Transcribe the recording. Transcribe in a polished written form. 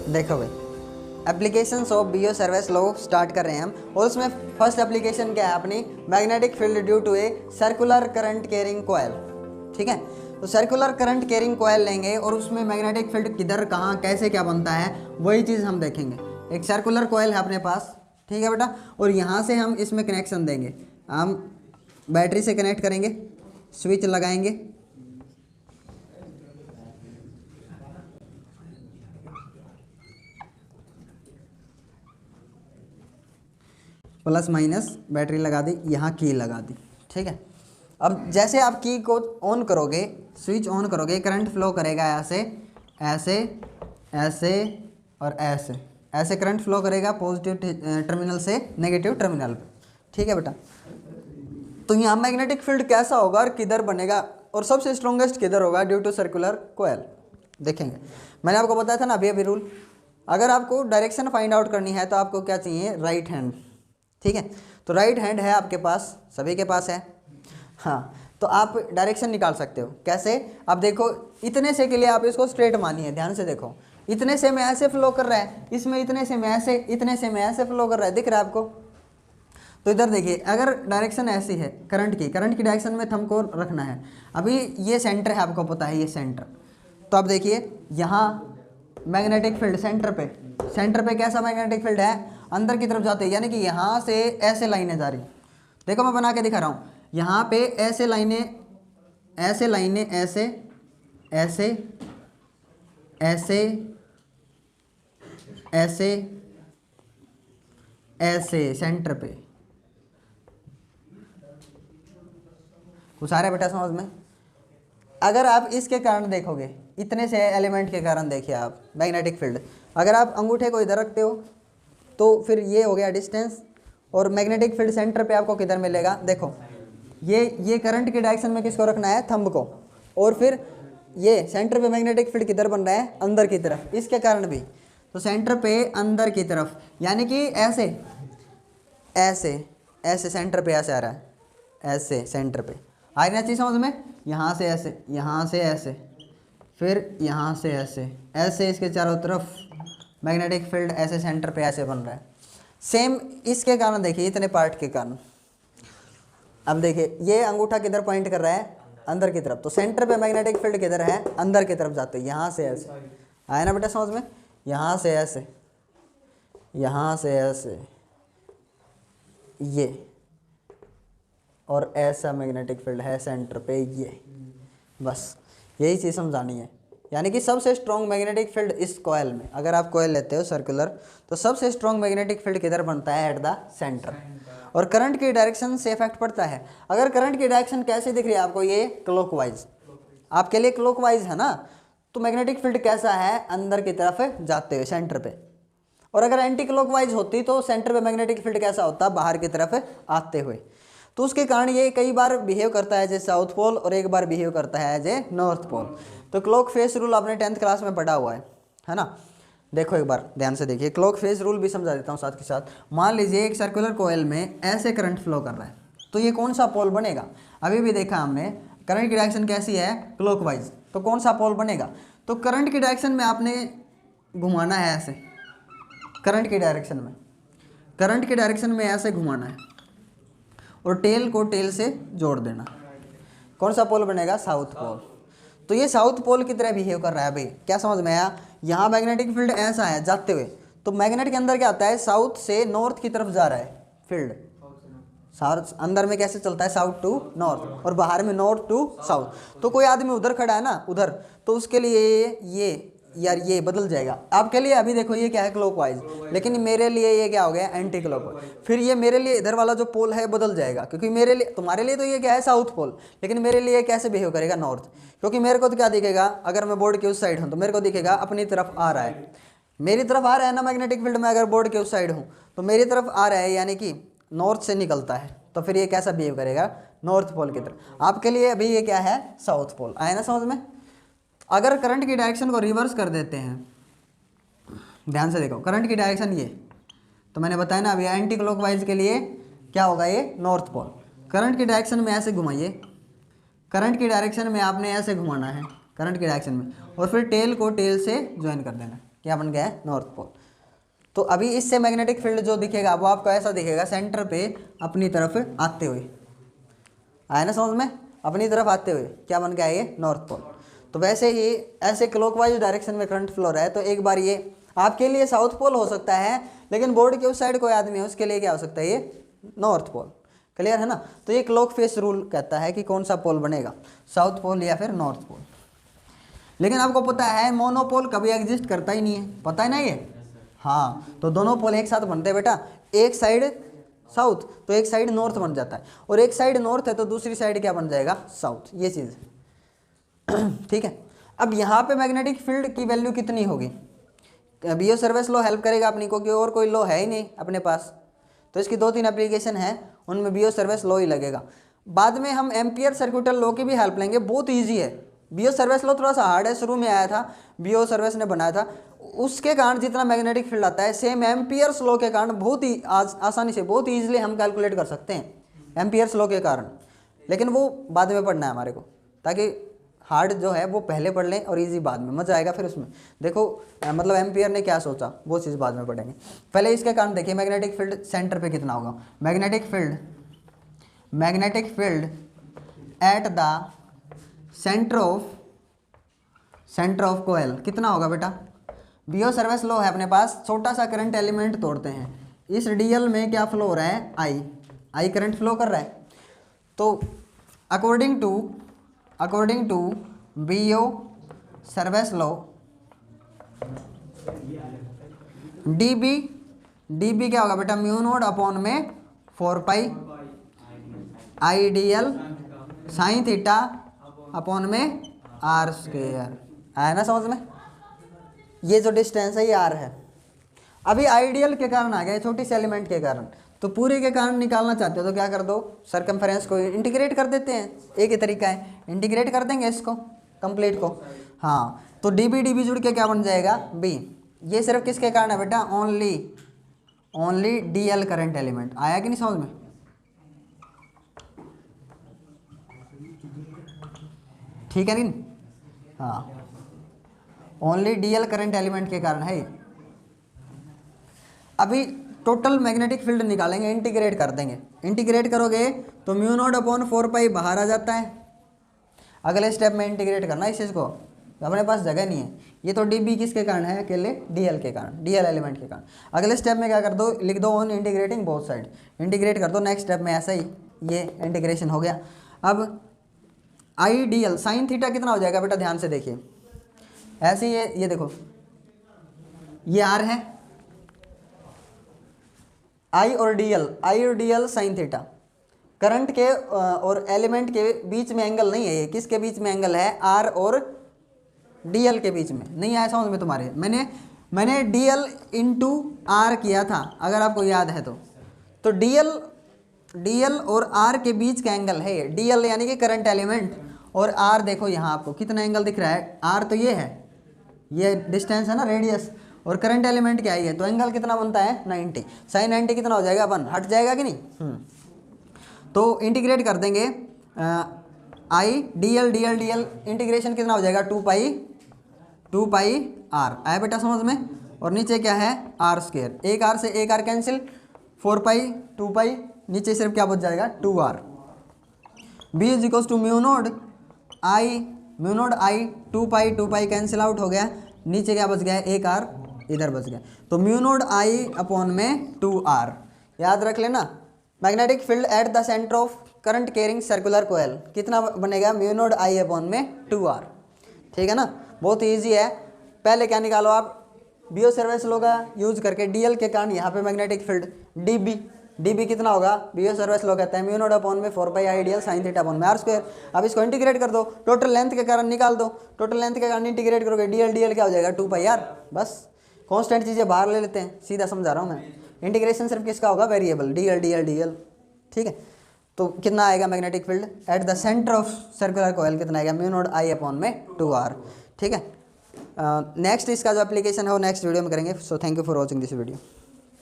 देखो भाई, applications of Biot Savart law start कर रहे हैं हम, और उसमें फर्स्ट एप्लीकेशन क्या है अपनी, magnetic field due to a circular current carrying coil. ठीक है, तो सर्कुलर करंट कैरिंग कॉइल लेंगे और उसमें मैग्नेटिक फील्ड किधर कहाँ कैसे क्या बनता है वही चीज़ हम देखेंगे। एक सर्कुलर कॉइल है अपने पास, ठीक है बेटा, और यहाँ से हम इसमें कनेक्शन देंगे, हम बैटरी से कनेक्ट करेंगे, स्विच लगाएंगे, प्लस माइनस बैटरी लगा दी, यहाँ की लगा दी। ठीक है, अब जैसे आप की को ऑन करोगे, स्विच ऑन करोगे, करंट फ्लो करेगा ऐसे ऐसे ऐसे और ऐसे ऐसे करंट फ्लो करेगा पॉजिटिव टर्मिनल से नेगेटिव टर्मिनल पे। ठीक है बेटा, तो यहाँ मैग्नेटिक फील्ड कैसा होगा और किधर बनेगा और सबसे स्ट्रॉन्गेस्ट किधर होगा ड्यू टू सर्कुलर कोयल, देखेंगे। मैंने आपको बताया था ना अभी रूल, अगर आपको डायरेक्शन फाइंड आउट करनी है तो आपको क्या चाहिए, राइट हैंड। ठीक है, तो राइट हैंड है आपके पास, सभी के पास है। हाँ, तो आप डायरेक्शन निकाल सकते हो कैसे, अब देखो इतने से के लिए आप इसको स्ट्रेट मानिए, ध्यान से देखो, इतने से में ऐसे फ्लो कर रहा है, इसमें इतने से में ऐसे, इतने से में ऐसे फ्लो कर रहा है, दिख रहा है आपको। तो इधर देखिए, अगर डायरेक्शन ऐसी है करंट की डायरेक्शन में थंब को रखना है, अभी ये सेंटर है, आपको पता है ये सेंटर, तो अब देखिए यहाँ मैग्नेटिक फील्ड सेंटर पे कैसा मैग्नेटिक फील्ड है, अंदर की तरफ जाते हैं, यानी कि यहाँ से ऐसे लाइनें जा रही, देखो मैं बना के दिखा रहा हूँ, यहाँ पे ऐसे लाइनें ऐसे ऐसे ऐसे ऐसे ऐसे सेंटर पे, कुछ आ रहा है बेटा समझ में। अगर आप इसके कारण देखोगे, इतने से एलिमेंट के कारण देखिए आप मैग्नेटिक फील्ड, अगर आप अंगूठे को इधर रखते हो तो फिर ये हो गया डिस्टेंस, और मैग्नेटिक फील्ड सेंटर पे आपको किधर मिलेगा, देखो ये करंट की डायरेक्शन में किसको रखना है, थंब को, और फिर ये सेंटर पे मैग्नेटिक फील्ड किधर बन रहा है, अंदर की तरफ, इसके कारण भी, तो सेंटर पे अंदर की तरफ, यानी कि ऐसे ऐसे ऐसे सेंटर पे ऐसे आ रहा है, ऐसे सेंटर पे आ रही ना चीज़ समझ में, यहाँ से ऐसे, यहाँ से ऐसे, फिर यहाँ से ऐसे ऐसे, इसके चारों तरफ मैग्नेटिक फील्ड ऐसे सेंटर पे ऐसे बन रहा है। सेम इसके कारण देखिए, इतने पार्ट के कारण, अब देखिए ये अंगूठा किधर पॉइंट कर रहा है, अंदर की तरफ, तो सेंटर पे मैग्नेटिक फील्ड किधर है, अंदर की तरफ जाते हैं, यहाँ से ऐसे आया ना बेटा समझ में, यहाँ से ऐसे, यहाँ से ऐसे, ये, और ऐसा मैग्नेटिक फील्ड है सेंटर पे, ये, बस यही चीज़ समझानी है। यानी कि सबसे स्ट्रॉन्ग मैग्नेटिक फील्ड इस कॉइल में, अगर आप कॉइल लेते हो सर्कुलर, तो सबसे स्ट्रॉन्ग मैग्नेटिक फील्ड किधर बनता है, एट द सेंटर, और करंट की डायरेक्शन से इफेक्ट पड़ता है। अगर करंट की डायरेक्शन कैसे दिख रही है आपको, ये क्लॉकवाइज, आपके लिए क्लॉकवाइज है ना, तो मैग्नेटिक फील्ड कैसा है, अंदर की तरफ जाते हुए सेंटर पे, और अगर एंटी क्लॉकवाइज होती तो सेंटर पे मैग्नेटिक फील्ड कैसा होता, बाहर की तरफ आते हुए। तो उसके कारण ये कई बार बिहेव करता है एज ए साउथ पोल, और एक बार बिहेव करता है एज ए नॉर्थ पोल। तो क्लॉक फेस रूल आपने 10th क्लास में पढ़ा हुआ है ना, देखो एक बार ध्यान से देखिए, क्लॉक फेस रूल भी समझा देता हूँ साथ के साथ। मान लीजिए एक सर्कुलर कोयल में ऐसे करंट फ्लो कर रहा है, तो ये कौन सा पोल बनेगा, अभी भी देखा हमने, करंट की डायरेक्शन कैसी है, क्लॉकवाइज, तो कौन सा पोल बनेगा, तो करंट की डायरेक्शन में आपने घुमाना है ऐसे, करंट की डायरेक्शन में ऐसे घुमाना है, और टेल को टेल से जोड़ देना, कौन सा पोल बनेगा, साउथ पोल। तो ये साउथ पोल की तरह बिहेव कर रहा है भाई, क्या समझ में आया, यहाँ मैग्नेटिक फील्ड ऐसा है जाते हुए, तो मैग्नेट के अंदर क्या आता है, साउथ से नॉर्थ की तरफ जा रहा है फील्ड, साउथ अंदर में कैसे चलता है, साउथ टू नॉर्थ, और बाहर में नॉर्थ टू साउथ। तो कोई आदमी उधर खड़ा है ना उधर, तो उसके लिए ये यार ये बदल जाएगा, आपके लिए अभी देखो ये क्या है, क्लॉकवाइज, लेकिन मेरे लिए ये क्या हो गया, एंटी क्लॉकवाइज, फिर ये मेरे लिए इधर वाला जो पोल है बदल जाएगा, क्योंकि मेरे लिए, तुम्हारे लिए तो ये क्या है, साउथ पोल, लेकिन मेरे लिए कैसे बिहेव करेगा, नॉर्थ, क्योंकि मेरे को तो क्या दिखेगा, अगर मैं बोर्ड के उस साइड हूँ तो मेरे को दिखेगा अपनी तरफ आ रहा है, मेरी तरफ आ रहा है ना मैग्नेटिक फील्ड में, अगर बोर्ड के उस साइड हूँ तो मेरी तरफ आ रहा है, यानी कि नॉर्थ से निकलता है, तो फिर ये कैसा बिहेव करेगा, नॉर्थ पोल की तरफ। आपके लिए अभी ये क्या है, साउथ पोल, आया ना समझ में। अगर करंट की डायरेक्शन को रिवर्स कर देते हैं, ध्यान से देखो, करंट की डायरेक्शन ये, तो मैंने बताया ना अभी एंटी क्लॉकवाइज के लिए क्या होगा, ये नॉर्थ पोल। करंट की डायरेक्शन में ऐसे घुमाइए, करंट की डायरेक्शन में आपने ऐसे घुमाना है, करंट की डायरेक्शन में, और फिर टेल को टेल से ज्वाइन कर देना, क्या बन गया है, नॉर्थ पोल। तो अभी इससे मैग्नेटिक फील्ड जो दिखेगा वो आपको ऐसा दिखेगा, सेंटर पे अपनी तरफ आते हुए, आया ना समझ में, अपनी तरफ आते हुए क्या बन गया ये, नॉर्थ पोल। तो वैसे ही ऐसे क्लॉकवाइज डायरेक्शन में करंट फ्लो रहा है, तो एक बार ये आपके लिए साउथ पोल हो सकता है, लेकिन बोर्ड के उस साइड कोई आदमी है उसके लिए क्या हो सकता है, ये नॉर्थ पोल। क्लियर है ना। तो ये क्लॉक फेस रूल कहता है कि कौन सा पोल बनेगा, साउथ पोल या फिर नॉर्थ पोल। लेकिन आपको पता है मोनोपोल कभी एग्जिस्ट करता ही नहीं है, पता है ना ये। हाँ, तो दोनों पोल एक साथ बनते हैं बेटा, एक साइड साउथ तो एक साइड नॉर्थ बन जाता है, और एक साइड नॉर्थ है तो दूसरी साइड क्या बन जाएगा, साउथ, ये चीज़ ठीक है। अब यहाँ पे मैग्नेटिक फील्ड की वैल्यू कितनी होगी, बीओ सर्विस लॉ हेल्प करेगा अपनी को, कि और कोई लॉ है ही नहीं अपने पास। तो इसकी 2-3 एप्लीकेशन है, उनमें बीओ सर्विस लॉ ही लगेगा। बाद में हम एम्पियर सर्किटल लॉ की भी हेल्प लेंगे, बहुत ईजी है। बीओ सर्विस लॉ थोड़ा सा हार्ड है, शुरू में आया था, बीओ सर्विस ने बनाया था, उसके कारण जितना मैग्नेटिक फील्ड आता है सेम एम्पियर्स लॉ के कारण बहुत ही आसानी से, बहुत ईजिली हम कैलकुलेट कर सकते हैं एम्पियर्स लॉ के कारण। लेकिन वो बाद में पढ़ना है हमारे को, ताकि हार्ड जो है वो पहले पढ़ लें और इजी बाद में, मजा आएगा फिर उसमें। देखो मतलब एम्पियर ने क्या सोचा वो चीज़ बाद में पढ़ेंगे। पहले इसके कारण देखिए मैग्नेटिक फील्ड सेंटर पे कितना होगा, magnetic field at the centre of coil कितना होगा बेटा, बीओ सर्विस लॉ है अपने पास, छोटा सा करंट एलिमेंट तोड़ते हैं, इस डीएल में क्या फ्लो हो रहा है, आई करंट फ्लो कर रहा है। तो according to Biot Savart law D B होगा बेटा, म्यू नोड अपॉन में 4 pi I D L sine theta upon में आर स्क्वायर। आया ना समझ में, ये जो डिस्टेंस है ये आर है। अभी आइडियल के कारण आ गया, छोटी सी एलिमेंट के कारण, तो पूरे के कारण निकालना चाहते हो तो क्या कर दो, सरकमफेरेंस को इंटीग्रेट कर देते हैं, एक ही तरीका है, इंटीग्रेट कर देंगे इसको कंप्लीट को। हाँ, तो डीबी जुड़ के क्या बन जाएगा, बी। ये सिर्फ किसके कारण है बेटा, ओनली डीएल करंट एलिमेंट। आया कि नहीं समझ में, ठीक है नहीं, हाँ, ओनली डीएल करंट एलिमेंट के कारण है। अभी टोटल मैग्नेटिक फील्ड निकालेंगे, इंटीग्रेट कर देंगे, इंटीग्रेट करोगे तो म्यू नॉट अपॉन 4 पाई बाहर आ जाता है। अगले स्टेप में इंटीग्रेट करना इस चीज़ को, तो अपने पास जगह नहीं है। ये तो डीबी किसके कारण है, अकेले डीएल के कारण, डीएल एलिमेंट के कारण। अगले स्टेप में क्या कर दो, लिख दो on integrating both side, integrate कर दो। नेक्स्ट स्टेप में ऐसा ही ये इंटीग्रेशन हो गया। अब आई डी एल साइन थीटा कितना हो जाएगा बेटा, ध्यान से देखिए, ऐसे ये देखो, ये आर है, आई और D L sine theta, current के और एलिमेंट के बीच में एंगल नहीं है, ये किसके बीच में एंगल है, आर और डी एल के बीच में। नहीं आया समझ में तुम्हारे, मैंने डी एल इंटू आर किया था अगर आपको याद है तो डी एल और आर के बीच का एंगल है ये, डी एल यानी कि करंट एलिमेंट, और आर देखो यहाँ आपको कितना एंगल दिख रहा है, आर तो ये है, ये डिस्टेंस है ना, रेडियस, और करंट एलिमेंट क्या है, तो एंगल कितना बनता है 90, साइन 90 कितना हो जाएगा 1, हट जाएगा कि नहीं। तो इंटीग्रेट कर देंगे, आई डी एल इंटीग्रेशन कितना हो जाएगा 2 पाई आर। आया बेटा समझ में, और नीचे क्या है आर स्क्वायर, एक आर से एक आर कैंसिल, 4 पाई 2 पाई, नीचे सिर्फ क्या बच जाएगा 2r। B is equals to mu nought I 2 pi cancel out हो गया, नीचे क्या बच गया, एक आर इधर बच गया, तो म्यू नोड आई अपॉन में 2r। याद रख लेना, magnetic field at the centre of current carrying circular coil कितना बनेगा, म्यू नोड आई अपॉन में 2r। ठीक है ना, बहुत ईजी है। पहले क्या निकालो आप, बीओ सर्विस लॉ का यूज करके डीएल के कारण यहाँ पे मैग्नेटिक फील्ड डीबी कितना होगा, बीओ सर्विस लॉ कहता है म्यू नोड अपॉन में 4 pi I D L sine theta upon में आर स्क्वायर। अब इसको इंटीग्रेट कर दो, टोटल लेंथ के कारण निकाल दो, टोटल लेंथ के कारण इंटीग्रेट करोगे डीएल क्या हो जाएगा 2 पाई आर। बस कांस्टेंट चीज़ें बाहर ले लेते हैं, सीधा समझा रहा हूँ मैं। इंटीग्रेशन सिर्फ किसका होगा, वेरिएबल डीएल। ठीक है, तो कितना आएगा magnetic field at the centre of circular coil, कितना आएगा म्यू नोड आई अपॉन में 2r। ठीक है, नेक्स्ट इसका जो एप्लीकेशन है वो नेक्स्ट वीडियो में करेंगे। So thank you for watching this video.